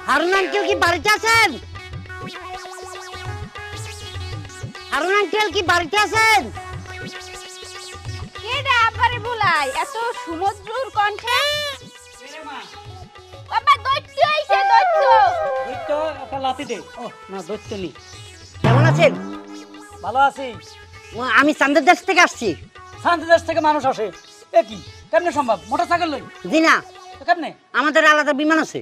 Harun uncle কি বাড়িতে আছেন? হারুন আঙ্কেল কি বাড়িতে আছেন? কেডা আবারে বলাই এত সমুদ্রর কণ্ঠে? এরে মা বাবা দৈত্য আইছে দৈত্য। দৈত্য একটা লাথি দে। ও না দৈত্য নি। কেমন আছেন? ভালো আছি। আমি চান্দের দেশ থেকে আসছি। শান্তি দেশ থেকে মানুষ আসে? এ কি কেমনে সম্ভব? মোটরসাইকেল লই? জি না, কেমনে? আমাদের আলাদা বিমান আছে।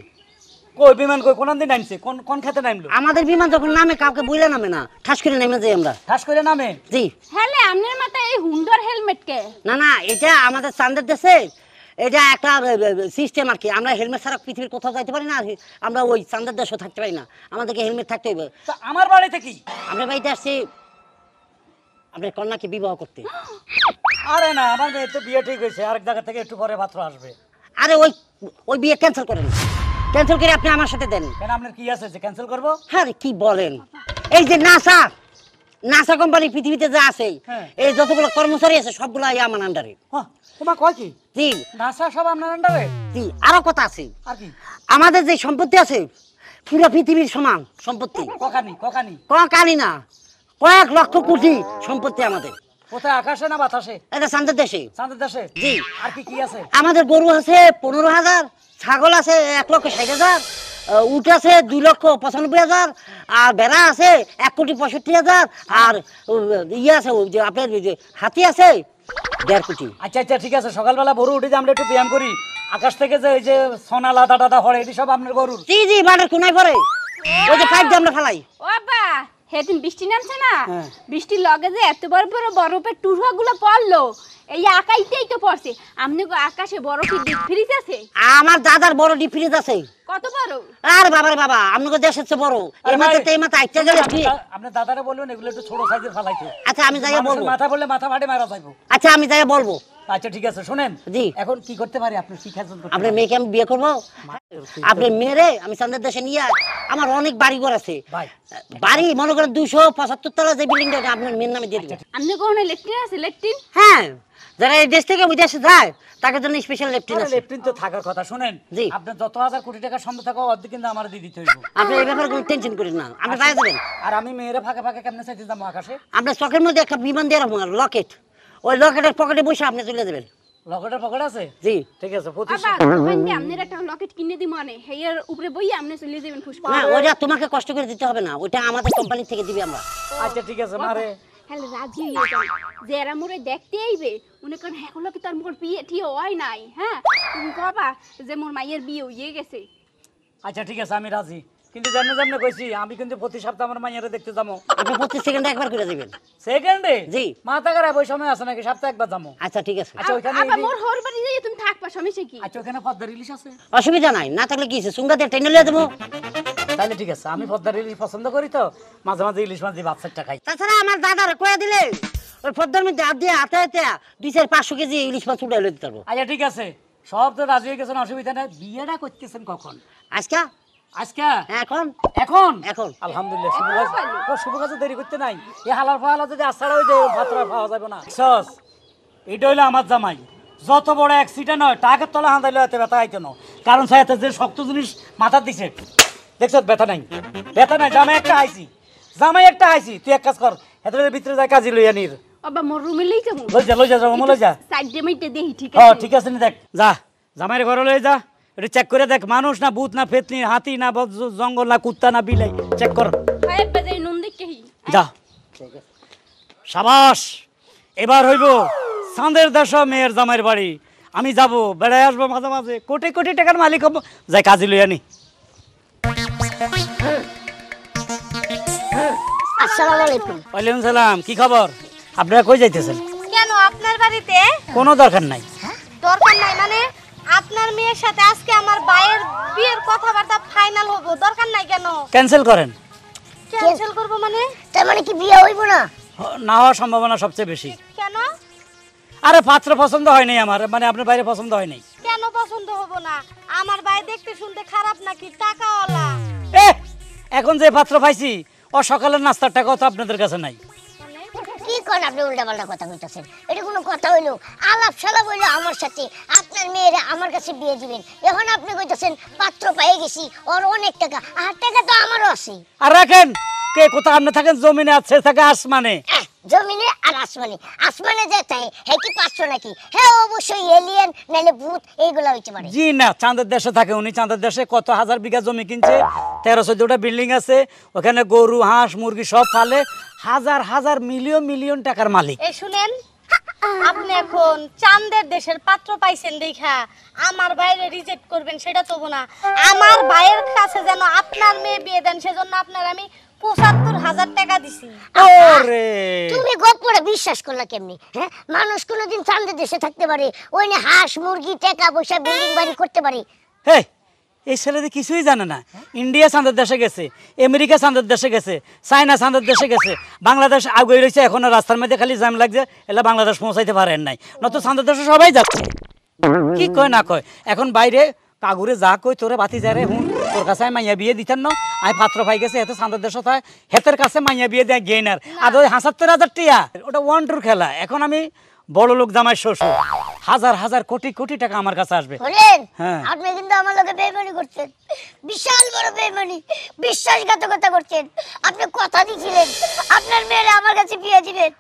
কই বিমান কই কোন দিন নামছে? কোন কোন খেতে নামলো? আমাদের বিমান যখন নামে কাউকে বইলে নামে না, ঠাস করে নেমে যাই আমরা। ঠাস করে নামে? জি। হেলে আমনের মাথায় এই হুন্ডার হেলমেট কে? না না, এটা আমাদের চান্দের দেশে এটা একটা সিস্টেম আর কি। আমরা হেলমেট ছাড়া পৃথিবীর কোথাও যাইতে পারি না, আমরা ওই চান্দের দেশও থাকতে পারি না, আমাদেরকে হেলমেট থাকতে হবে। তা আমার বাড়িতে কি? আমরা বাড়িতে আসছি আপনার কন্যাকে বিবাহ করতে। আরে না, আমার মেয়ে তো বিয়ে ঠিক হয়েছে, আরেক জায়গা থেকে একটু পরে পাত্র আসবে। আরে ওই ওই বিয়ে ক্যান্সেল করেন, ক্যান্সেল করে আপনি আমার সাথে দেন। কেন আপনার কি আছে যে ক্যান্সেল করবো? আরে কি বলেন, এই যে নাসা নাসা কোম্পানি পৃথিবীতে যা আছে এই যতগুলো কর্মচারী আছে সবগুলো আমার আন্ডারে। হ্যাঁ তোমার কয় কি? জি নাসা সব আপনার আন্ডারে? জি। আরো কথা আছে, আর কি? আমাদের যে সম্পত্তি আছে পুরো পৃথিবীর সমান সম্পত্তি। কখানি কখানি? কালি না, কয়েক লক্ষ কোটি সম্পত্তি আমাদের। কোথায়, আকাশে না বাতাসে? এটা চান্দের দেশে। চাঁদের দেশে? জি। আর কি কি আছে? আমাদের গরু আছে 15,000, ছাগল আছে 1,60,000, উট আছে 2,95,000, আর ভেড়া আছে 1,65,000, আর ইয়ে আছে ওই যে আপনার ওই যে হাতি আছে 1.5 কোটি। আচ্ছা আচ্ছা ঠিক আছে, সকালবেলা ভোর উঠে যে আমরা একটু ব্যায়াম করি, আকাশ থেকে যে এই যে সোনা লাদা টাদা পড়ে এটি সব আপনার গরুর? জি জি, মাঠের কোনায় পড়ে ওই যে পাইপ দিয়ে আমরা ফেলাই। ও বাবা হেদিন বৃষ্টি নামছে না, হ্যাঁ। বৃষ্টির লগে যে এত বড় বড় বরফের টুকরাগুলো পড়লো, এই আকাইতেই তো পড়ছে। আমনে আকাশে বরফের ডিপ ফ্রিজ আছে? আমার দাদার বড় ডিপ ফ্রিজ আছে। কত বড়? আর বাবারে বাবা, আপনাকে দেশের চেয়ে বড়। এই মাথা এই মাথা আইতে গেলে আপনার দাদারে বলবেন এগুলো একটু ছোট সাইজের ফালাইতে। আচ্ছা আমি যাইয়া বলবো। মাথা বললে মাথা ফাটে মারা যাইবো। আচ্ছা আমি যাইয়া বলবো। আচ্ছা ঠিক আছে, শুনেন জি। এখন কি করতে পারি? আপনি কি খেলছেন? আপনার মেয়েকে আমি বিয়ে করবো। আপনার মেয়েরে আমি চান্দের দেশে নিয়ে, আমার অনেক বাড়ি ঘর আছে, ভাই বাড়ি মনে করেন 275 তলা যে বিল্ডিংটা ওটা আপনার মেয়ের নামে দিয়ে দিবেন। আমনে কোনে লেট্রিন আছে? লেট্রিন? হ্যাঁ, যারা এই দেশ থেকে ওই দেশে যায় তাদের জন্য স্পেশাল লেফটিন আছে। লেফটিন তো থাকার কথা। শুনেন জি। আপনার যত হাজার কোটি টাকা সম্পদ থাকা অর্ধেক কিন্তু আমার দিয়ে দিতে হইব। আপনি এই ব্যাপারে কোনো টেনশন করেন না, আপনি পাই যাবেন। আর আমি মেয়েরা ফাঁকে ফাঁকে কেমনে চাইতে যাবো আকাশে? আপনার চকের মধ্যে একটা বিমান দিয়ে রাখবো, লকেট, ওই লকেটের পকেটে বসে আপনি চলে যাবেন। লকেটের পকেট আছে? জি ঠিক আছে। বাবা কইন্দি আমনের একটা লকেট কিনে দিমু আনে, হেয়ার উপরে বইয়া আমনে চলে যাবেন পুষ্পা। না, ওটা তোমাকে কষ্ট করে দিতে হবে না, ওটা আমাদের কোম্পানি থেকে দিবি আমরা। আচ্ছা ঠিক আছে মারে। হ্যালো রাজি হয়ে যান, যে এরা মোরে দেখতে আইবে মনে করেন হ্যাঁ হলো কি তার মোর বিয়ে ঠিক হয় নাই। হ্যাঁ তুমি বাবা যে মোর মাইয়ের বিয়ে হয়ে গেছে। আচ্ছা ঠিক আছে আমি রাজি, কিন্তু জানো জানো কইছি আমি কিন্তু প্রতি সপ্তাহে আমার মাইয়ারে দেখতে যাবো। আপনি 25 সেকেন্ডে একবার করে দিবেন। সেকেন্ডে? জি। মাথা খারাপ ওই সময় আছে নাকি? সপ্তাহে একবার যাবো। আচ্ছা ঠিক আছে। আচ্ছা ওইখানে আবার মোর হর বাড়ি যাই তুমি থাকবা, সমস্যা কি? আচ্ছা ওখানে পদ্মার ইলিশ আছে? অসুবিধা নাই, না থাকলে কি সুঙ্গা দিয়ে টেনে লিয়ে দেবো। তাহলে ঠিক আছে, আমি পদ্মার ইলিশ পছন্দ করি তো, মাঝে মাঝে ইলিশ মাছ দিয়ে ভাত সেটটা খাই। তাছাড়া আমার দাদার কয়ে দিলে ওই পদ্মার মধ্যে হাত দিয়ে হাতে হাতে 200-500 কেজি ইলিশ মাছ উঠে লইতে পারবো। আচ্ছা ঠিক আছে, সব তো রাজি হয়ে গেছেন, অসুবিধা নেই। বিয়েটা করতেছেন কখন? আজকা আজকে? এখন এখন? এখন আলহামদুলিল্লাহ, শুভ কাজ। ও, শুভ কাজে দেরি করতে নাই। এই হালার ফালা যদি আসারা হয়ে যায় ভাতরা পাওয়া যাবে না। সস এটা হইলো আমার জামাই, যত বড় অ্যাক্সিডেন্ট হয় টাকের তলা হাঁদাইলে এত ব্যথা আইতো না, কারণ সাথে যে শক্ত জিনিস মাথার দিছে দেখছ, ব্যথা নাই, ব্যথা নাই। জামাই একটা আইছি, জামাই একটা আইছি, তুই এক কাজ কর, হেতরের ভিতরে যায় কাজী লইয়া নির। বাবা মোর রুমে লই যাবো। লই যা জমা লই যা। সাইডে মিটে দেখি ঠিক হ্যাঁ আছে? ঠিক আছে নি, দেখ যা জামাইয়ের ঘরে লই যা, এটা চেক করে দেখ মানুষ না ভূত না ফেতনি, হাতি না জঙ্গল না কুত্তা না বিলাই, চেক কর। হায় বাজাই নুন দেখি। যা। সাবাস, এবার হইব চাঁদের দেশ মেয়ের জামাইয়ের বাড়ি। আমি যাব, বেড়াই আসবো মাঝে মাঝে, কোটি কোটি টাকার মালিক হবো। যাই কাজে লই আনি। আসসালামু আলাইকুম। ওয়ালাইকুম সালাম। কি খবর? আপনারা কই যাইতেছেন? কেন আপনার বাড়িতে? কোনো দরকার নাই। দরকার নাই মানে আপনার মেয়ের সাথে আজকে আমার ভাইয়ের বিয়ের কথাবার্তা ফাইনাল হবো, দরকার নাই কেন? ক্যান্সেল করেন। ক্যান্সেল করব মানে? তার মানে কি বিয়ে হইব না? না হওয়ার সম্ভাবনা সবচেয়ে বেশি। কেন? আরে পাত্র পছন্দ হয় নাই আমার, মানে আপনার বাইরে পছন্দ হয় নাই। কেন পছন্দ হবো না? আমার ভাই দেখতে শুনতে খারাপ নাকি? টাকাওয়ালা। এ এখন যে পাত্র পাইছি ও সকালের নাস্তার টাকাও তো আপনাদের কাছে নাই। কি কোন আপনি উল্টাপাল্টা কথা কইতাছেন? এটা কোনো কোনো কথা হইলো আলাপ সালাপ হইলো আমার সাথে আপনার মেয়েরা আমার কাছে বিয়ে দিবেন এখন আপনি কইতাছেন পাত্র পেয়ে গেছি ওর অনেক টাকা আর টাকা তো আমারও আছে আর রাখেন কে কোথা আপনি থাকেন জমিনে আছে থাকে আসমানে জমিনে আর আসমানে আসমানে যেতে হে কি 500 নাকি হ্যাঁ অবশ্যই এলিয়েন নাইলে ভূত এইগুলা হইতে পারে জি না চাঁদের দেশে থাকে উনি চাঁদের দেশে কত হাজার বিঘা জমি কিনছে 13-14টা বিল্ডিং আছে ওখানে গরু হাঁস মুরগি সব পালে হাজার হাজার মিলিয়ন মিলিয়ন টাকার মালিক এই শুনেন আপনি এখন চাঁদের দেশের পাত্র পাইছেন দেখা আমার বাইরে রিজেক্ট করবেন সেটা তো না আমার ভাইয়ের কাছে যেন আপনার মেয়ে বিয়ে দেন সেজন্য আপনার আমি ৭৫,০০০ টাকা দিছি ওরে তুমি গোপরে বিশ্বাস করলা কেমনি হ্যাঁ মানুষ কোনোদিন চাঁদের দেশে থাকতে পারে ওই না হাঁস মুরগি টাকা পয়সা বিল্ডিং বাড়ি করতে পারে হে এই ছেলেদের কিছুই জানে না ইন্ডিয়া চাঁদের দেশে গেছে আমেরিকা চাঁদের দেশে গেছে চায়না চাঁদের দেশে গেছে বাংলাদেশ আগে রয়েছে এখন রাস্তার মধ্যে খালি জ্যাম লাগছে এলা বাংলাদেশ পৌঁছাইতে পারেন নাই নত চাঁদের দেশে সবাই যাচ্ছে কি কয় না কয় এখন বাইরে কাগুরে যা কই তোরে বাতি যায় রে হুন তোর কাছে মাইয়া বিয়ে দিতেন না আমি পাত্র পাই গেছে এত চাঁদের দেশ হয় হেতের কাছে মাইয়া বিয়ে দেয় গেইনার আর ওই ৭৫,০০০ টিয়া ওটা ওয়ান টুর খেলা এখন আমি বড় লোক জামাই শ্বশুর হাজার হাজার কোটি কোটি টাকা আমার কাছে আসবে বলেন হ্যাঁ। আপনি কিন্তু আমার লগে বেইমানি করছেন বিশাল বড় বেইমানি বিশ্বাসঘাতকতা করছেন আপনি কথা দিয়েছিলেন আপনার মেয়ের আমার কাছে বিয়ে দিবেন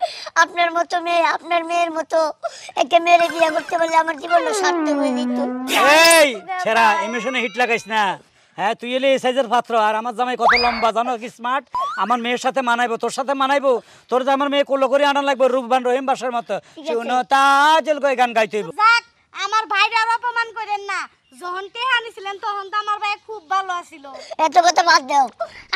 আপনার মতো মেয়ে আপনার মেয়ের মতো একে মেরে বিয়ে করতে পারলে আমার জীবনটা সার্থক হয়ে যেত এই ছেড়া এমিশনে হিট লাগাইস না হ্যাঁ তুই এলে এই সাইজের পাত্র আর আমার জামাই কত লম্বা জানো কি স্মার্ট আমার মেয়ের সাথে মানাইবো তোর সাথে মানাইবো তোর যে আমার মেয়ে কোলো করে আনা লাগবে রূপবান রহিম বাসার মতো শুনো তাজল কই গান গাইতে হইব যাক আমার ভাইরা আর অপমান করেন না যখন টেহা আনিছিলেন তখন তো আমার ভাই খুব ভালো আছিল এত কথা বাদ দাও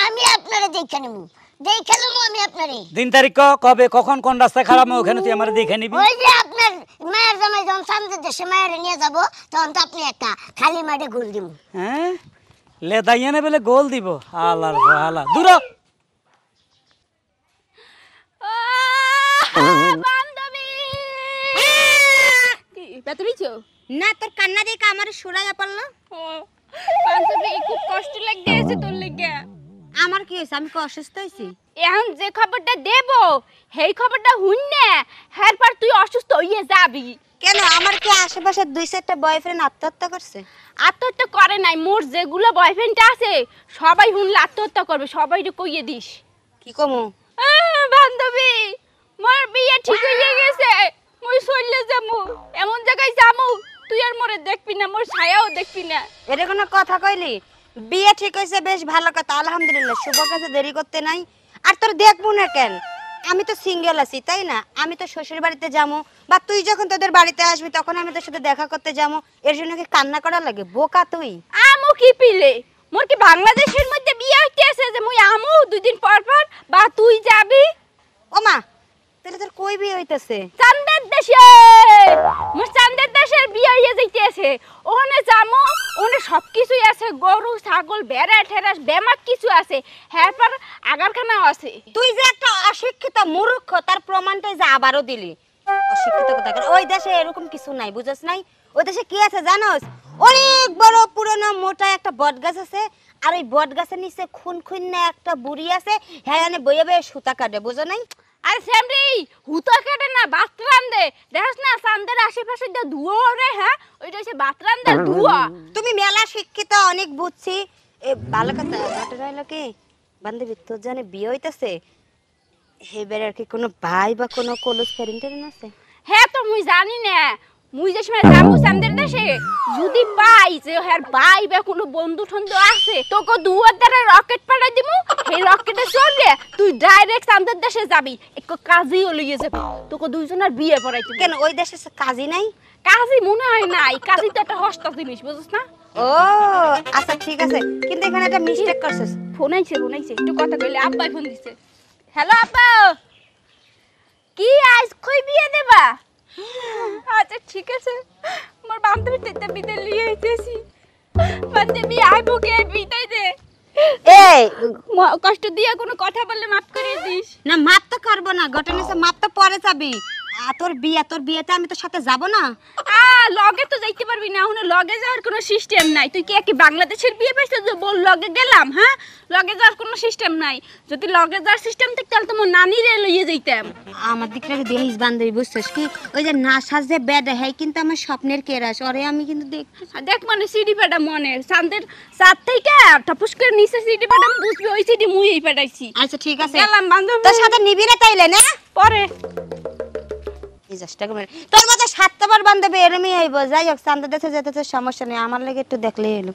আমি আপনারে দেখে নেব দেখে নেব আমি আপনারে দিন তারিখ কবে কখন কোন রাস্তায় খারাপ ওখানে তুই আমার দেখে নিবি ওই যে আপনার মায়ের জামাই যখন চাঁদের দেশে মায়ের নিয়ে যাব তখন তো আপনি একটা খালি মাঠে গোল দিব হ্যাঁ লেদাইয়া না বলে গোল দিব আলার আলা দূর বান্ধবী কি বেতরিছো না তোর কান্না দেখে আমার সুরাইয়া পড়লো বান্ধবী খুব কষ্ট লাগতেছে তোর লাগা আমার কি হইছে আমি কি অসুস্থ হইছি এখন যে খবরটা দেব সেই খবরটা হুন না এরপর তুই অসুস্থ হয়ে যাবি কেন আমার কি আশেপাশে ২-৪টা বয়ফ্রেন্ড আত্মহত্যা করছে আত্মহত্যা করে নাই মোর যেগুলো বয়ফ্রেন্ড আছে সবাই হুনলে আত্মহত্যা করবে সবাই কইয়ে দিস কি কমু বান্ধবী মোর বিয়ে ঠিক হয়ে গেছে মই চললে যামু এমন জায়গায় যামু তুই আর মোরে দেখবি না মোর ছায়াও দেখবি না এটা কোনো কথা কইলি বিয়ে ঠিক হইছে বেশ ভালো কথা আলহামদুলিল্লাহ শুভ কাজে দেরি করতে নাই আর তোর দেখবো না কেন আমি তো সিঙ্গেল আছি তাই না আমি তো শ্বশুর বাড়িতে যাবো বা তুই যখন তোদের বাড়িতে আসবি তখন আমি তোর সাথে দেখা করতে যাবো এর জন্য কি কান্না করা লাগে বোকা তুই আমু কি পিলে মোর কি বাংলাদেশের মধ্যে বিয়ে হইতে আছে যে মুই আমু দুই দিন পর পর বা তুই যাবি ওমা তাহলে তোর কই বিয়ে হইতেছে চান্দের দেশে মোর চান্দের দেশের বিয়ে হইয়া যাইতে আছে ওখানে যামু ওখানে সব কিছুই আছে গরু ছাগল ভেড়া ঠেরা বেমাক কিছু আছে এরপর আগারখানাও আছে তুই যে একটা অশিক্ষিত মূর্খ তার প্রমাণটাই যে আবারও দিলি অশিক্ষিত কথা ওই দেশে এরকম কিছু নাই বুঝছ নাই ওই দেশে কি আছে জানোস অনেক বড় পুরনো মোটা একটা বট গাছ আছে আর ওই বট গাছের নিচে খুন খুন না একটা বুড়ি আছে হ্যাঁ বইয়ে বইয়ে সুতা কাটে বুঝো নাই আর সেমরি হুতা কেটে না বাতরান দে দেখাস না চান্দের আশেপাশে যে ধুয়ো রে হ্যাঁ ওইটা হচ্ছে বাতরানদের ধুয়া তুমি মেলা শিক্ষিত অনেক বুঝছি এ ভালো কথা ঘটনা হলো কি বান্ধবী তোর জানে বিয়ে হইতাছে হেবের আর কি কোনো ভাই বা কোনো কলেজ ফ্রেন্ড আছে হ্যাঁ তো মুই জানি না মুই যে সময় যাবো চান্দের দেশে যদি পাই যে হ্যাঁ ভাই বা কোনো বন্ধু ঠন্ধু আছে তোকে দুয়ার দ্বারা রকেট পাঠাই দিমু সেই রকেটে চললে তুই ডাইরেক্ট চান্দের দেশে যাবি একটু কাজীও লইয়ে যাবি তোকে দুইজনের বিয়ে পড়াই কেন ওই দেশে কাজী নাই কাজী মনে হয় নাই কাজী তো একটা হস্তা জিনিস বুঝছিস না ও আচ্ছা ঠিক আছে কিন্তু এখানে একটা মিস্টেক করছিস ফোন আইছে একটু কথা কইলে আব্বাই ফোন দিছে হ্যালো আব্বা কি আজ কই বিয়ে দেবা আচ্ছা ঠিক আছে মোর বান্ধবী তেতে বিদে লিয়ে আইতেছি বান্ধবী আইবো কে বিদাই দে এই কষ্ট দিয়ে কোনো কথা বললে মাফ করে দিস না মাপ তো করবো না ঘটনা মাপ তো পরে যাবি তোর বিয়েতে আমি তোর সাথে যাব না লগে তো যাইতে পারবি না, এখন লগে যাওয়ার কোনো সিস্টেম নাই। তুই কি বাংলাদেশের বিয়ে পাইছিস যে বল লগে গেলাম? হ্যাঁ, লগে যাওয়ার কোনো সিস্টেম নাই। যদি লগে যাওয়ার সিস্টেম থাকতো তাহলে তোমার নানিরে লইয়ে যাইতাম। আমার দিকটা দেখিস বান্ধবী, বুঝছিস কি? ওই যে না সাজে বেড হ্যাঁ, কিন্তু আমার স্বপ্নের কেরাস ওরে আমি কিন্তু দেখছি। দেখ মানে সিডি পেটা মনে চাঁদের চাঁদ থেকে টপুস করে নিচে সিডি পেটা বুঝবি, ওই সিডি মুই এই পেটাইছি। আচ্ছা ঠিক আছে, গেলাম বান্ধবী। তোর সাথে নিবি না তাইলে না? পরে তোর মতো 7বার বান্ধবী এরমই হইব। যাই হোক, চান্দা দেশে যেতে সমস্যা নেই, আমার লাগে একটু দেখলেই এলো।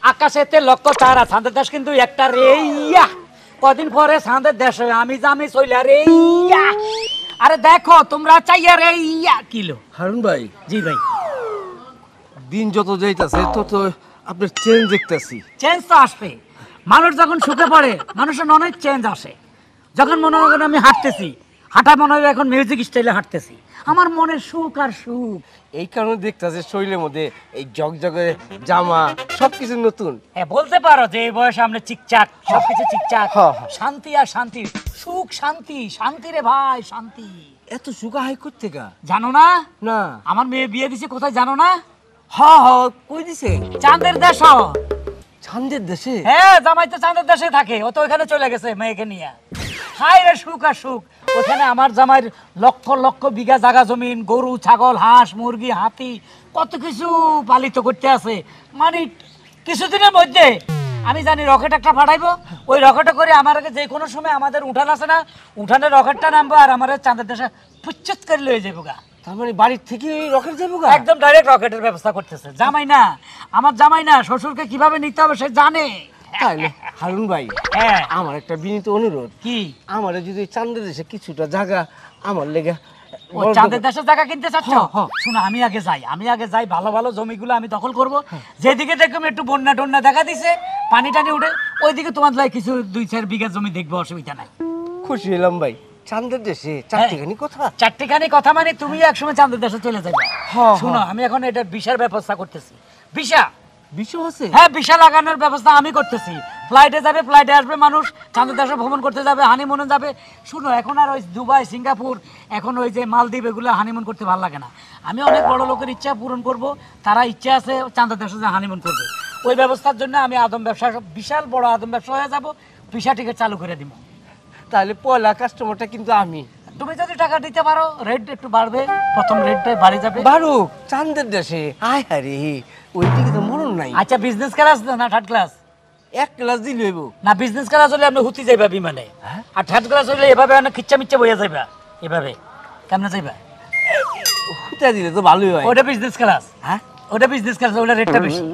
আকাশেতে লক্ষ তারা, চাঁদের দেশ কিন্তু একটা রে। ইয়া কদিন পরে চাঁদের দেশ আমি জামি চইলা রে। ইয়া আরে দেখো তোমরা চাইয়া রে। ইয়া কিলো হারুন ভাই, জি ভাই, দিন যত যাইতাছে তত আপনার চেঞ্জ দেখতেছি। চেঞ্জ তো আসবে। মানুষ যখন সুখে পড়ে মানুষের অনেক চেঞ্জ আসে। যখন মনে করেন আমি হাঁটতেছি, হাঁটা মনে হয় এখন মিউজিক স্টাইলে হাঁটতেছি, আমার মনে সুখ আর সুখ। এই কারণে দেখতেছে শরীরের মধ্যে এই জগজগে জামা সবকিছু নতুন। হ্যাঁ বলতে পারো যে এই বয়সে আমরা চিকচাক, সবকিছু চিকচাক। হ্যাঁ, হ্যাঁ। শান্তি আর শান্তি, সুখ শান্তি, শান্তি রে ভাই শান্তি। এত সুখা হাই করতে গা জানো না না? আমার মেয়ে বিয়ে দিছে কোথায় জানো না? হ্যাঁ হ্যাঁ, কই দিছে? চাঁদের দেশ। চাঁদের দেশে? হ্যাঁ, জামাই তো চাঁদের দেশে থাকে, ও তো ওইখানে চলে গেছে মেয়েকে নিয়ে। হাই রে সুখ আর সুখ। ওখানে আমার জামাইয়ের লক্ষ লক্ষ বিঘা জায়গা জমিন, গরু ছাগল হাঁস মুরগি হাতি কত কিছু পালিত করতে আছে। মানে কিছুদিনের মধ্যে আমি জানি রকেট একটা ফাটাইবো, ওই রকেটে করে আমার যে কোনো সময় আমাদের উঠান আছে না, উঠানের রকেটটা নামবো আর আমার চাঁদের দেশে ফুচ্চুত করে লয়ে যাবো গা। তার মানে বাড়ির থেকে রকেট যাবো গা? একদম ডাইরেক্ট রকেটের ব্যবস্থা করতেছে। জামাই না, আমার জামাই না, শ্বশুরকে কিভাবে নিতে হবে সে জানে। তাইলে হারুন ভাই, হ্যাঁ আমার একটা বিনীত অনুরোধ, কি? আমার যদি চাঁদের দেশে কিছুটা জায়গা আমার লেগে ও চাঁদের দেশের জায়গা কিনতে চাচ্ছ? হ্যাঁ, হ্যাঁ। শুনো, আমি আগে যাই ভালো ভালো জমিগুলো আমি দখল করব। যেদিকে দেখবে একটু বন্যা টন্যা দেখা দিছে, পানি টানি উঠে, ওইদিকে তোমার লাই কিছু 2-4 বিঘা জমি দেখবো, অসুবিধা নাই। খুশি হলাম ভাই। চাঁদের দেশে চারটিখানি কথা? চারটিখানি কথা মানে তুমি একসময় চাঁদের দেশে চলে যাবে। হ্যাঁ, শুনো, আমি এখন এটা ভিসার ব্যবস্থা করতেছি। ভিসা? বিষয় আছে? হ্যাঁ, ভিসা লাগানোর ব্যবস্থা আমি করতেছি। ফ্লাইটে যাবে, ফ্লাইটে আসবে মানুষ, চাঁদের দেশে ভ্রমণ করতে যাবে, হানিমুনে যাবে। শুনো, এখন আর ওই দুবাই সিঙ্গাপুর, এখন ওই যে মালদ্বীপ, এগুলো হানিমুন করতে ভালো লাগে না। আমি অনেক বড় লোকের ইচ্ছা পূরণ করব, তারা ইচ্ছা আছে চাঁদের দেশে যে হানিমুন করবে। ওই ব্যবস্থার জন্য আমি আদম ব্যবসা, বিশাল বড় আদম ব্যবসা হয়ে যাব, ভিসা টিকিট চালু করে দিব। তাহলে পয়লা কাস্টমারটা কিন্তু আমি। তুমি যদি টাকা দিতে পারো, রেট একটু বাড়বে, প্রথম রেটটা বাড়ে যাবে। বারুক চাঁদের দেশে আয় হারে, ওই দিকে তো মরণ নাই। আচ্ছা, বিজনেস ক্লাস না থার্ড ক্লাস? 1 ক্লাস দিলে হইব না, বিজনেস ক্লাস হলে আপনি হুতি যাইবা বিমানে, আর থার্ড ক্লাস হলে এভাবে অনেক খিচ্চা মিচ্চা বইয়া যাইবা। এভাবে কেমনে যাইবা? হুতা দিলে তো ভালোই হয়। ওটা বিজনেস ক্লাস। হ্যাঁ, ওটা বিজনেস ক্লাস, ওটা রেটটা বেশি।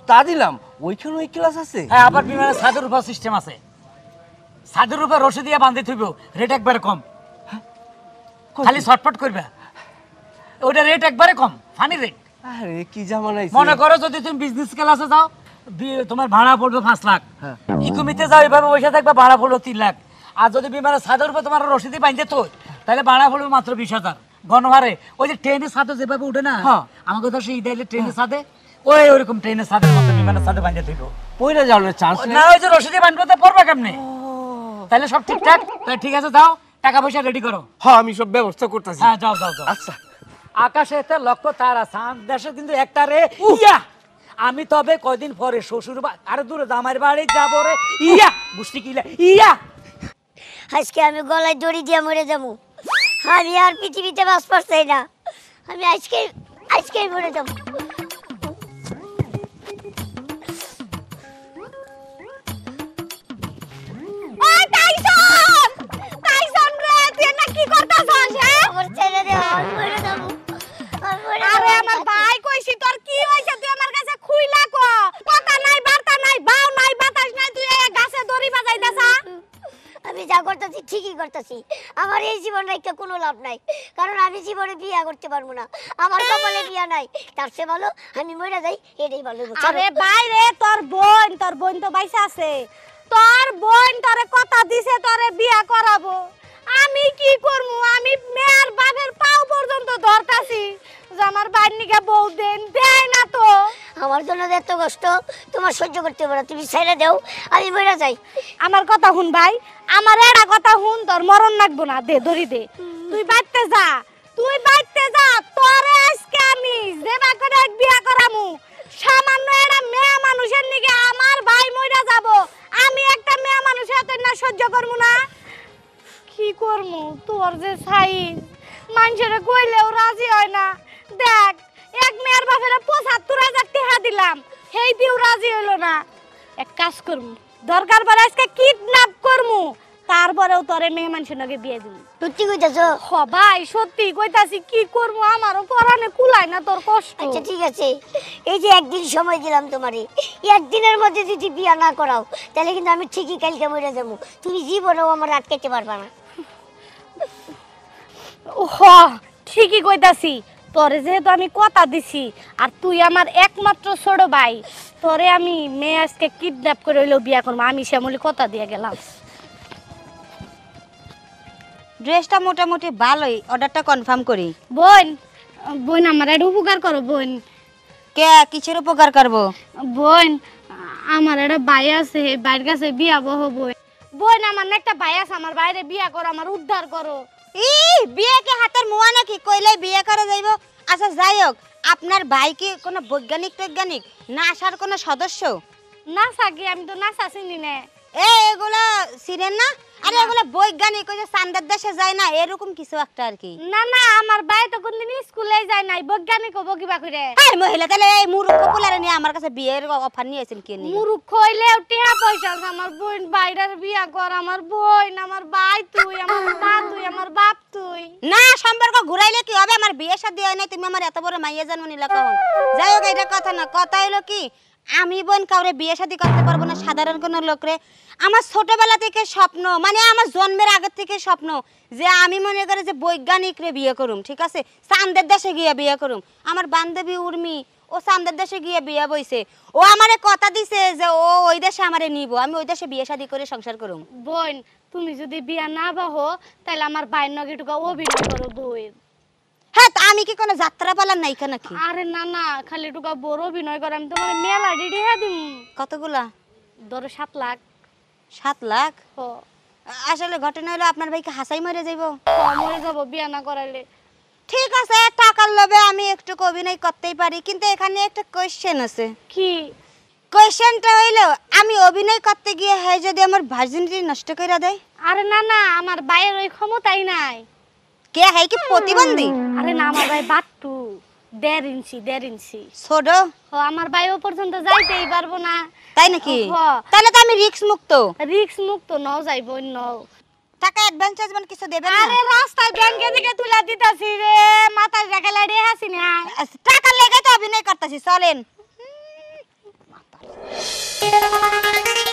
তা দিলাম, ওইখানে ওই ক্লাস আছে? হ্যাঁ, আবার বিমানে ছাদের উপর সিস্টেম আছে, ছাদের উপর রশি দিয়ে বাঁধে থইব, রেট একবারে কম, খালি শর্টফট করবে, ওটা রেট একবারে কম, ফানি রেট। আরে কি জামানা আইছে। মনে করো যদি তুমি বিজনেস ক্লাসে যাও, তোমার ভাড়া পড়বে 5 লাখ, হ্যাঁ। ইকোনমিতে যাও এভাবে বসে থাকবে, ভাড়া পড়লো 3 লাখ। আর যদি বিমানের ছাদের উপর তোমার রশিদি বাঁধতে তো, তাহলে ভাড়া পড়বে মাত্র 20,000 গণহারে। ওই যে ট্রেনের ছাদে যেভাবে উঠে না, হ্যাঁ। আমাকে তো সেই দিলে ট্রেনের ছাদে, ওই ওরকম ট্রেনের ছাদের মতো বিমানের ছাদে বাঁধতে থইব। পয়লা যাওয়ার চান্স নেই? না, ওই যে রশিদি বাঁধবে তো পড়বে কেমনে? তাহলে সব ঠিকঠাক? তাহলে ঠিক আছে, যাও টাকা পয়সা রেডি করো। হ্যাঁ, আমি সব ব্যবস্থা করতেছি। হ্যাঁ, যাও যাও যাও। আচ্ছা। আকাশে একটা লক্ষ তারা, চাঁদ দেশে কিন্তু একটা রে। ইয়া আমি তবে কয়দিন পরে শ্বশুর আরে দূরে জামাইর বাড়ি যাবো রে। ইয়া বুঝতে কিলা? ইয়া আজকে আমি গলায় দড়ি দিয়ে মরে যাবো। আমি আর পৃথিবীতে বাঁচতে চাই না। আমি আজকেই মরে যাবো। ওই টাইসন! টাইসন রে, তুই না কি করতাছস? হ্যাঁ? আমার ছেড়ে দে, আমি মরে যাবো। আমি মরে আরে যাবো। আমার ভাই কইছি, তোর কি হইছে? তুই আমার কাছে খুইলা কো। কথা নাই, বার্তা নাই, বাও নাই, বাতাস নাই, তুই এই গাছে দড়ি বাজাইতাছ। আমি যা করতেছি ঠিকই করতেছি। আমার এই জীবন রেখে কোনো লাভ নাই, কারণ আমি জীবনে বিয়ে করতে পারবো না। আমার কপালে বিয়ে নাই, তার চেয়ে ভালো আমি মরে যাই, এটাই ভালো। আরে ভাই রে, তোর বোন তো বাইসা আছে। তোর বোন তোরে কথা দিছে তোরে বিয়া করাবো। আমি কি করবো? আমি মেয়ের বাপের পাও পর্যন্ত ধরতাছি যে আমার বাড়ির নিকে বউ দেন, দেয় না তো। আমার জন্য যে এত কষ্ট তোমার সহ্য করতে পারো, তুমি ছেড়ে দাও, আমি বেড়ে যাই। আমার কথা শুন ভাই, আমার এটা কথা শুন, তোর মরণ লাগবো না, দে ধরি দে, তুই বাইতে যা, তুই বাইতে যা, তোরে আজকে আমি যেবা করে এক বিয়া করামু, সামান্য একটা মেয়ে মানুষের নিকে আমার ভাই মইরা যাব, আমি একটা মেয়ে মানুষের হাতে না সহ্য করবো না, কি করমু, তোর যে সাইজ মানুষের কইলেও রাজি হয় না, দেখ এক মেয়ের বাপের ৭৫,০০০ টাকা দিলাম, সেই দিও রাজি হইলো না, এক কাজ করমু, দরকার পড়ে আজকে কিডন্যাপ করমু, তারপরেও তোরে মেয়ে মানুষের নাকি বিয়ে দিব। সত্যি কইতাছো? হ ভাই সত্যি কইতাছি, কি করবো, আমারও পরানে কুলায় না তোর কষ্ট। আচ্ছা ঠিক আছে, এই যে একদিন সময় দিলাম তোমারে, একদিনের মধ্যে যদি বিয়া না করাও তাহলে কিন্তু আমি ঠিকই কালকে মরে যাবো, তুমি জীবনেও আমার আটকাইতে পারবা না। হ ঠিকই কইতাছি, তোরে যেহেতু আমি কথা দিছি আর তুই আমার একমাত্র ছোট ভাই, তোরে আমি মেয়ে আজকে কিডন্যাপ করে হইলেও বিয়া করবো, আমি শ্যামলি কথা দিয়ে গেলাম। ড্রেসটা মোটামুটি ভালোই, অর্ডারটা কনফার্ম করি। বোন, বোন আমার একটা উপকার করো বোন। কে কিসের উপকার করবো? বোন আমার একটা ভাই আছে, ভাইয়ের কাছে বিয়া বহ বোন। বোন আমার না একটা ভাই আছে, আমার বাইরে বিয়া করো, আমার উদ্ধার করো। ই বিয়ে কি হাতের মুয়া নাকি কইলে বিয়ে করে যাইব? আচ্ছা যাই হোক, আপনার ভাই কি কোনো বৈজ্ঞানিক টৈজ্ঞানিক নাসার কোনো সদস্য? না সাকি, আমি তো নাচা চিনি না। এগুলা সিরেন না? আরে এগুলা বৈজ্ঞানিক, ওই যে চাঁদের দেশে যায় না, এরকম কিছু একটা আর কি। না না, আমার ভাই তো কোনদিন স্কুলে যায় নাই, বৈজ্ঞানিক হবো কিবা করে। এই মহিলা তাহলে এই মূর্খ পোলারে নিয়ে আমার কাছে বিয়ের অফার নিয়ে আছেন কে নিয়ে? মুরুখ হইলেও টিহা পয়সা আছে, আমার বোন বাইরের বিয়া কর, আমার বোন, আমার ভাই তুই, আমার মা তুই, আমার বাপ তুই। না সম্পর্ক ঘুরাইলে কি হবে? আমার বিয়ে শাদী হয় নাই, তুমি আমার এত বড় মাইয়া জন্ম নিলা কখন? যাই হোক, এটা কথা না, কথা হলো কি, আমি বোন কাউরে বিয়ে শাদী করতে পারবো না, সাধারণ কোনো লোকরে। আমার ছোটবেলা থেকে স্বপ্ন, মানে আমার জন্মের আগে থেকে স্বপ্ন যে আমি মনে করি যে বৈজ্ঞানিক রে বিয়ে করুম, ঠিক আছে, চাঁদের দেশে গিয়ে বিয়ে করুম। আমার বান্ধবী উর্মি ও চাঁদের দেশে গিয়ে বিয়ে বইছে, ও আমারে কথা দিছে যে ও ওই দেশে আমারে নিব, আমি ওই দেশে বিয়ে শাদী করে সংসার করুম। বোন তুমি যদি বিয়া না বাহো তাহলে আমার ভাইয়ের নগে টুকা অভিনয় করো বউয়ের। হ্যাঁ, তা আমি কি কোনো যাত্রা পালার নায়িকা নাকি? আরে না না, খালি টুকা বড় অভিনয় করে, আমি তোমার মেলা ডিডি দিম। কতগুলা? ধরো 7 লাখ। 7 লাখ? ও আসলে ঘটনা হলো আপনার ভাইকে হাসাই মরে যাইব। মরে যাবো বিয়া না করাইলে। ঠিক আছে, টাকার লোভে আমি একটু অভিনয় করতেই পারি, কিন্তু এখানে একটা কোয়েশ্চেন আছে। কি কোয়েশ্চেনটা হইলো, আমি অভিনয় করতে গিয়ে হয় যদি আমার ভার্জিনিটি নষ্ট করে দেয়? আরে না না, আমার ভাইয়ের ওই ক্ষমতাই নাই। কে হয় কি প্রতিবন্ধী? আরে না, আমার ভাই বাট্টু, 1.5 ইঞ্চি 1.5 ইঞ্চি। ছোট? ও আমার ভাই ও পর্যন্ত যাইতেই পারবো না। তাই নাকি? হ্যাঁ। তাহলে তো আমি রিস্ক মুক্ত। রিস্ক মুক্ত নও যাইবো নও। টাকা অ্যাডভান্স চার্জমেন্ট কিছু দেবেন না? আরে রাস্তায় ব্যাংকে থেকে তুলা দিতাছি রে, মাথায় রাখালা রে হাসি না। টাকা লেগে তো অভিনয় করতেছি, চলেন।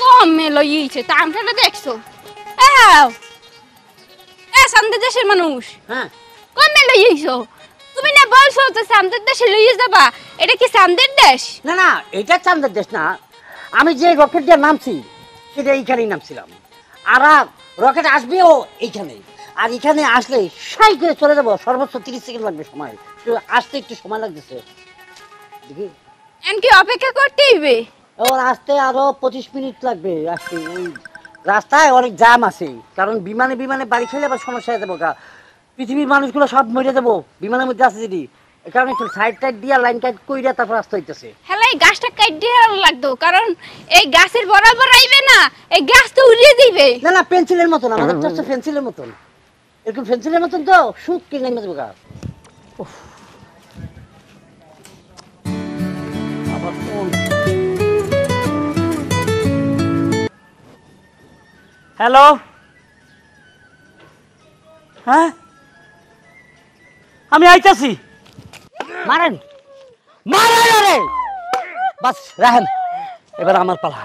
কম মেলো ইছে তামটা দেখছো? সামনের দেশের মানুষ হ্যাঁ কম মেলো ইছো, তুমি না বলছো যে সামনের দেশে লইয়ে যাবা, এটা কি সামনের দেশ? না না, এটা চাঁদের দেশ না, আমি যে রকেট দিয়ে নামছি সেটা এইখানেই নামছিলাম, আর রকেট আসবেও এইখানে, আর এখানে আসলে সাই করে চলে যাবো, সর্বোচ্চ 30 সেকেন্ড লাগবে সময়, তো আসতে একটু সময় লাগতেছে দেখি। এমনকি অপেক্ষা করতে হইবে? ওর আসতে আরো 25 মিনিট লাগবে আসতে, ওই রাস্তায় অনেক জ্যাম আছে, কারণ বিমানে বিমানে বাড়ি খেলে আবার সমস্যা হয়ে যাবো, পৃথিবীর মানুষগুলো সব মরে যাবো বিমানের মধ্যে আছে যদি, এই কারণে একটু সাইড টাইড দিয়া লাইন টাইট কইরা তারপর রাস্তা হইতেছে। হ্যাঁ, এই গাছটা কাটতে লাগতো, কারণ এই গাছের বরাবর আইবে না, এই গাছ তো উড়িয়ে দিবে। না না, পেন্সিলের মতন, আমাদের তো হচ্ছে পেন্সিলের মতন, এরকম পেন্সিলের মতন তো সুত কিনে নিয়ে যাবো গা। আবার ফোন। হ্যালো, হ্যাঁ আমি আইতাছি। মারেন মারেন, আরে বাস রাহেন, এবার আমার পালা।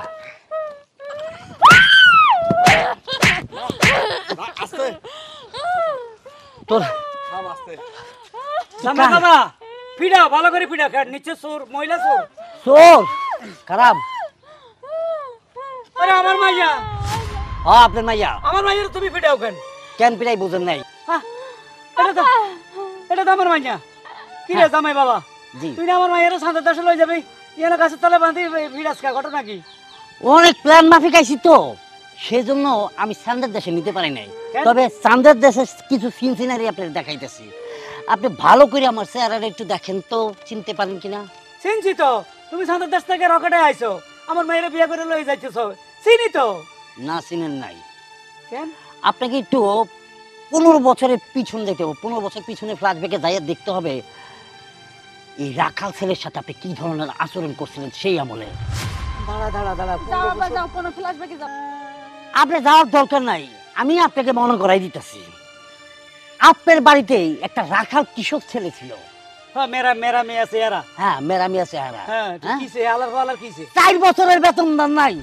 তোর জামাই বাবা পিড়াও, ভালো করে পিড়াও, নিচে চোর, মহিলা চোর। চোর খারাপ। আরে আমার মাইয়া, হ্যাঁ আপনার মাইয়া। আমার মাইয়ার তুমি পিড়াও কেন? কেন পিড়াই বুঝেন নাই? এটা তো আমার মাইয়া। কি রে জামাই বাবা, জি তুই না আমার মাইয়ার সাথে দেশে লই যাবি, ইয়ানো গাছের তলে বাঁধি ভিড় আজকে ঘটনা কি? অনেক প্ল্যান মাফিক আইছি তো, সেজন্য আমি চান্দের দেশে নিতে পারি নাই। কেন? তবে চান্দের দেশে কিছু সিন সিনারি আপনার দেখাইতেছি, আপনি ভালো করে আমার চেহারাটা একটু দেখেন তো, চিনতে পারেন কিনা। চিনছি তো, তুমি সান্দের দেশ থেকে রকেটে আইছো, আমার মেয়ের বিয়ে করে লই যাইতেছো, চিনি তো। না চিনেন নাই, কেন? আপনাকে একটু 15 বছরের পিছন দেখতে হবে, 15 বছর পিছনে ফ্ল্যাশব্যাকে যাইয়া দেখতে হবে এই রাখাল ছেলের সাথে আপনি কি ধরনের আচরণ করছিলেন সেই আমলে। দাঁড়া দাঁড়া দাঁড়া, যাও আব্বা যাও, কোনো ফ্ল্যাশব্যাকে যাও। আপনি যাওয়ার দরকার নাই, আমি আপনাকে মনে করাই দিতেছি। আপনার বাড়িতে একটা রাখাল কৃষক ছেলে ছিল। হ্যাঁ, মেরা মেরা মেয়ে আছে এরা। হ্যাঁ, মেরামিয়া চেহারা। হ্যাঁ, কিসে আলার ফালার কিসে? 4 বছরের বেতন দান নাই,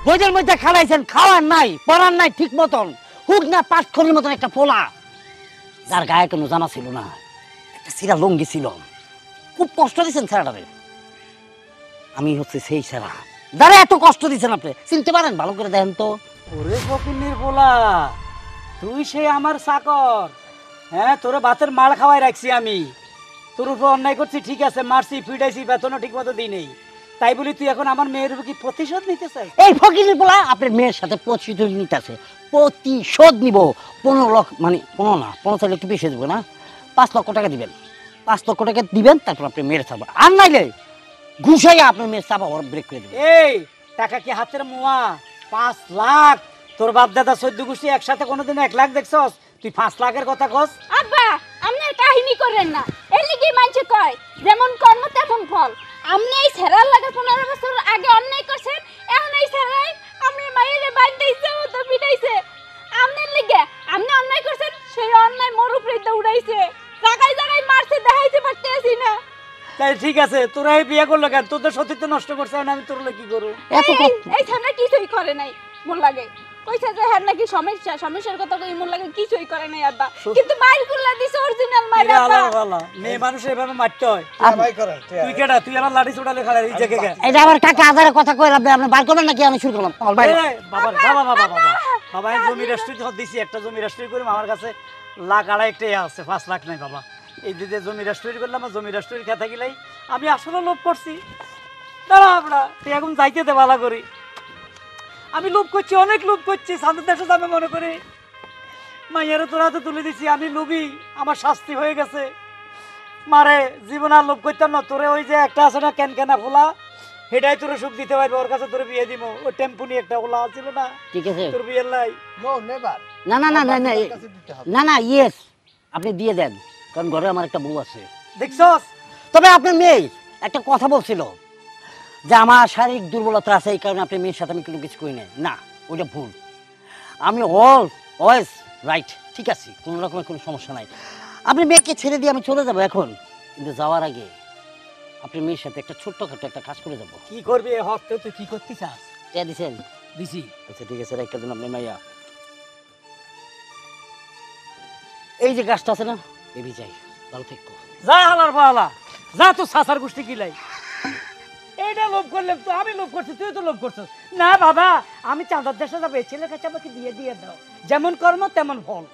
বইদের মধ্যে খালাইছেন, খাওয়ার নাই, পড়ার নাই ঠিক মতন, হুক না পাটখড়ির মতন একটা পোলা, যার গায়ে কোনো জামা ছিল না, একটা সিরা লঙ্গি ছিল। খুব কষ্ট দিচ্ছেন ছেলেটারে। আমি হচ্ছে সেই ছেলা যারা এত কষ্ট দিচ্ছেন, আপনি চিনতে পারেন? ভালো করে দেখেন তো। ওরে ফকিন্নির পোলা, তুই সে আমার চাকর। হ্যাঁ, তোরে ভাতের মাল খাওয়াই রাখছি আমি, তোর উপর অন্যায় করছি ঠিক আছে, মারছি ফিডাইছি, বেতনও ঠিক মতো দিই নেই, তাই বলি তুই এখন আমার মেয়ের উপর কি প্রতিশোধ নিতে চাই? এই ফকিরের পোলা আপনার মেয়ের সাথে প্রতিশোধ নিতে আছে। প্রতিশোধ নিব 15 লক্ষ, মানে 15 না, 15 চাইলে একটু বেশি দেবো না, 5 লক্ষ টাকা দিবেন। 5 লক্ষ টাকা দিবেন, তারপর আপনি মেয়ের চাপা, আর নাইলে ঘুষাইয়া আপনার মেয়ের চাপা ব্রেক করে দেবেন। এই টাকা কি হাতের মোয়া? 5 লাখ? তোর বাপ দাদা 14 গোষ্ঠী একসাথে কোনোদিন 1 লাখ দেখছস? তুই 5 লাখের কথা কস? আব্বা আপনার কাহিনী করেন না, এর লিগে মানুষ কয় যেমন কর্ম তেমন ফল। আপনি এই ছেড়ার লাগে 15 বছর আগে অন্যায় করছেন, এখন এই ছেড়াই আপনার মায়ের বান্ধাইছে, ও তো পিটাইছে। আপনার লিগে আপনি অন্যায় করছেন, সেই অন্যায় মোর উপরে দৌড়াইছে, জায়গায় জায়গায় মারছে, দেখাইতে পারতেছি না। তাই ঠিক আছে, তোরা এই বিয়ে করলো কেন? তোদের সতীত্ব নষ্ট করছে, এখন আমি তোর কি করবো? এত এই ছেড়া কিছুই করে নাই মোর লাগে, কইছে যে হ্যাঁ নাকি সমস্যার কথা কই, মোর লাগে কিছুই করে নাই আব্বা, কিন্তু মাইর কুল্লা দিছে অরিজিনাল মাইর আব্বা। মেয়ে মানুষ এভাবে মারতে হয়? তুই কেডা? তুই আমার লাঠি ছোটালে খাড়া এই জায়গায়? এটা আবার কাকা আধারে কথা কই আপনি, আপনি বার করবেন নাকি আমি শুরু করলাম? বাবা বাবা, জমি রেস্ট্রি দিছি, একটা জমি রেস্ট্রি করে আমার কাছে 1,00,000 আছে, 5 লাখ নাই বাবা। এই যে জমি রেস্ট্রি করলাম, জমি রেস্ট্রি খেতে গেলেই আমি আসলে লোভ করছি। দাঁড়া আমরা, তুই এখন যাইতে দে ভালো করি। আমি লোভ করছি, অনেক লোভ করছি, সামনের দেশে যাবে মনে করি, মাইয়ারে তোর হাতে তুলে দিছি, আমি লোভী, আমার শাস্তি হয়ে গেছে। মারে জীবন আর লোভ করতাম না, তোরে ওই যে একটা আছে না ক্যানকেনা ফোলা, সেটাই তোরে সুখ দিতে পারবে, ওর কাছে তোরে বিয়ে দিব। ওই টেম্পু নিয়ে একটা ওলা ছিল না, ঠিক আছে। তোর বিয়ের লাই। না না না না না না না, ইয়েস আপনি দিয়ে দেন, কারণ ঘরে আমার একটা বউ আছে। দেখছস? তবে আপনার মেয়ে একটা কথা বলছিল যে আমার শারীরিক দুর্বলতা আছে, এই কারণে আপনার মেয়ের সাথে আমি কোনো কিছু করি নাই। না, ওইটা ভুল। আমি অলওয়েজ রাইট, ঠিক আছে, কোনো রকমের কোনো সমস্যা নাই। আপনি মেয়েকে ছেড়ে দিয়ে আমি চলে যাবো এখন, কিন্তু যাওয়ার আগে আপনি মেয়ের সাথে একটা ছোট্টখাটো একটা কাজ করে যাবো। কি করবি এ হফতে? তুই কি করতে চাস? কে দিছেন? দিছি। আচ্ছা ঠিক আছে, রাইখা দেন আপনি মাইয়া। এই যে গাছটা আছে না, এবি যাই, ভালো থেকো। যা হালার পালা, যা তো সাসার গোষ্ঠী গিলাই। এইটা লোভ করলে তো আমি লোভ করছি, তুই তো লোভ করছিস না বাবা। আমি চাঁদার দেশে যাবো, এই ছেলের কাছে আমাকে দিয়ে দাও, যেমন কর্ম তেমন ফল।